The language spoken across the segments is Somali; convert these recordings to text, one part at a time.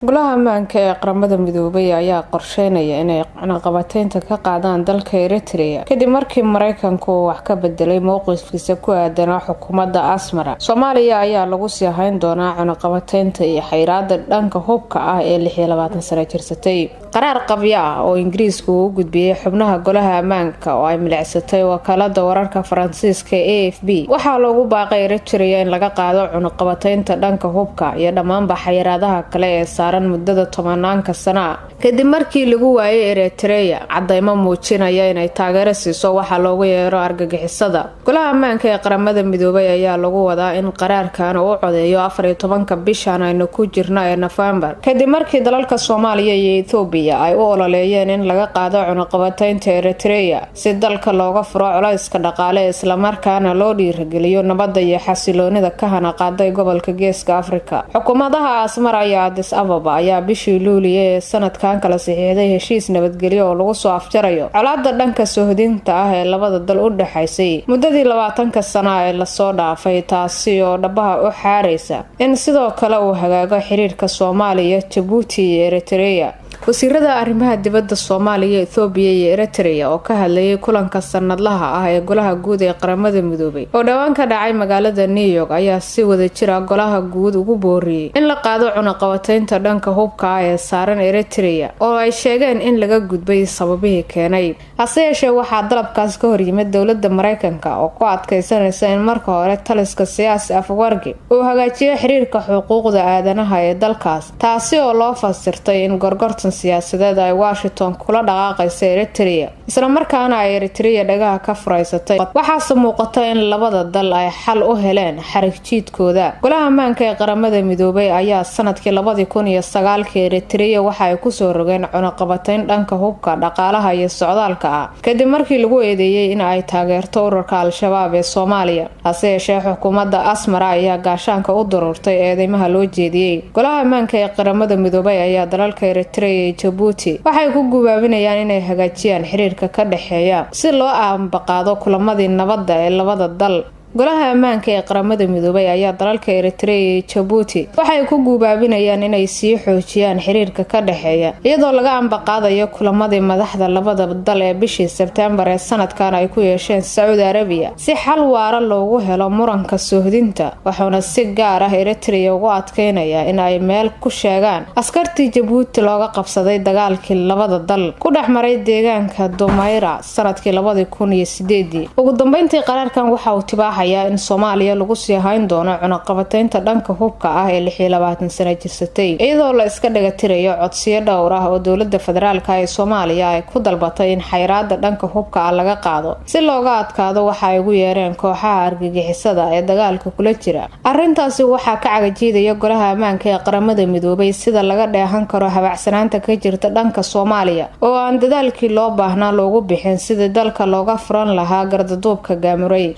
golaha ammaanka ee qaramada midoobay ayaa qorsheynaya inay cunaqabataynta ka qaadaan dalka Eritrea kadib markii Mareykanku uu wax ka bedelay mowqifkiisa ku aadan xukuumadda Asmara. Soomaaliya ayaa lagu sii hayn doonaa cunaqabataynta iyo xayiraadda dhanka hubka ah ee 26 sano jirsatay. Qaraar qabyo ah oo Ingiriisku u gudbiyay xubnaha golaha ammaanka oo ay milicsatay wakaalada wararka Faransiiska AFP waxaa loogu baaqay Eritrea in laga qaado cunaqabataynta dhanka hubka iyo dhammaanba xayiraadaha kale ee saaran muddada 10 sano kadib markii lagu waayay Eritrea cadeymo muujinaya inay taageero siiso waxa loogu yeero argagixisada. Golaha ammaanka ee qaramada midoobay ayaa lagu wadaa in qaraarkan uu codeeyo 14 bishan aynu ku jirno ee November kadib markii dalalka Soomaaliya iyo Ethiopia ay u ololeeyeen in laga qaado cunaqabataynta Eritrea si dalka looga furo culayska dhaqaale isla markaana loo dhiirigeliyo nabadda iyo xasiloonida ka hana qaaday gobolka Geeska Afrika. Xukuumadaha Asmara iyo Addis Ababa ayaa bishii Luulyo ee sanadkan kala saxiixday heshiis nabadgelyo oo lagu soo afjarayo colaadda dhanka sohdinta ah ee labada dal u dhaxaysay muddadii 20 sano ee la soo dhaafay, taasi oo dhabaha u xaareysa in sidoo kale uu hagaago xiriirka Soomaaliya, Djibouti iyo Eritrea. wasiirada arrimaha dibadda Soomaaliya, Ethiopia iyo Eritrea oo ka hadlayay kulanka sanadlaha ah ee golaha guud ee qaramada midoobay oo dhawaan ka dhacay magaalada New York ayaa si wada jir ah golaha guud ugu booriyay in la qaado cunaqabataynta dhanka hubka ah ee saaran Eritrea oo ay sheegeen in laga gudbay sababihii keenay. Hase yeeshee waxaa dalabkaas ka hor yimid dowladda Mareykanka oo ku adkaysanaysa in marka hore taliska siyaasi Afwerki uu hagaajiyo xiriirka xuquuqda aadanaha ee dalkaas, taasi oo loo fasirtay in gorgortan siyaasadeed ay Washington kula dhaqaaqayso Eritrea isla markaana ay Eritrea dhagaha ka furaysatay. waxaase muuqata in labada dal ay xal u heleen xarig jiidkooda. Golaha ammaanka ee qaramada midoobay ayaa sanadkii 2009 Eritrea waxa ay ku soo rogeen cunaqabatayn dhanka hubka, dhaqaalaha iyo socdaalka ah kadib markii lagu eedeeyay in ay taageerto ururka Al-Shabaab ee Soomaaliya. hase yeeshee xukuumadda Asmara ayaa gaashaanka u dururtay eedeymaha loo jeediyay. Golaha ammaanka ee qaramada midoobay ayaa dalalka Eritrea Djibouti waxay ku gubaabinayaan inay hagaajiyaan xiriirka ka dhaxeeya si loo aanbaqaado kulamadii nabadda ee labada dal. Golaha ammaanka ee qaramada midoobay ayaa dalalka Eritrea iyo Djibouti waxay ku gubaabinayaan inay sii xoojiyaan xiriirka ka dhaxeeya iyadoo laga aanbaqaadayo kulamadii madaxda labada dal ee bishii September ee sanadkan ay ku yeesheen Saudi Arabia si xal waara loogu helo muranka sohdinta. waxaana si gaar ah Eritrea ugu adkeynaya in ay meel ku sheegaan askartii Djibouti looga qabsaday dagaalkii labada dal ku dhaxmaray deegaanka Domaira sanadkii 2008. ugu dambeyntii qaraarkan waxa uu tibaaxay in Soomaaliya lagu sii hayn doono cunaqabataynta dhanka hubka ah ee 26 sano jirsatay iyadoo la iska dhagatirayo codsiyo dhowr ah oo dowladda federaalka ee Soomaaliya ay ku dalbatay in xayiraadda dhanka hubka ah laga qaado si looga adkaado waxa ay ugu yeereen kooxaha argagixisada ee dagaalka kula jira. arrintaasi waxaa ka cagajiidaya golaha ammaanka ee qaramada midoobay sida laga dheehan karo habacsanaanta ka jirta dhanka Soomaaliya oo aan dadaalkii loo baahnaa loogu bixin sidii dalka looga furan lahaa gardaduubka gaamuray.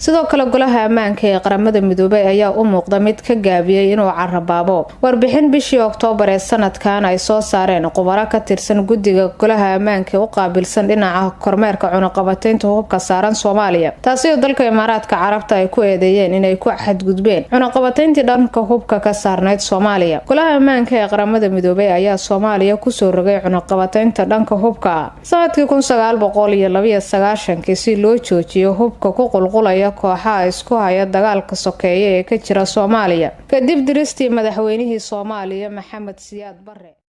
sidoo kale golaha ammaanka ee qaramada midoobay ayaa u muuqda mid ka gaabiyay inuu carabaabo warbixin bishii Oktoobar ee sanadkan ay soo saareen khubaro ka tirsan guddiga golaha ammaanka u qaabilsan dhinaca kormeerka cunaqabataynta hubka saaran Soomaaliya, taasi oo dalka Imaaraadka Carabta ay ku eedeeyeen inay ku xadgudbeen cunaqabatayntii dhanka hubka ka saarnayd Soomaaliya. Golaha ammaanka ee qaramada midoobay ayaa Soomaaliya ku soo rogay cunaqabataynta dhanka hubka sanadkii 1992 si loo joojiyo hubka ku qulqulaya kooxaha isku haya dagaalka sokeeye ee ka jira Soomaaliya kadib diristii madaxweynihii Soomaaliya Maxamed Siyaad Barre.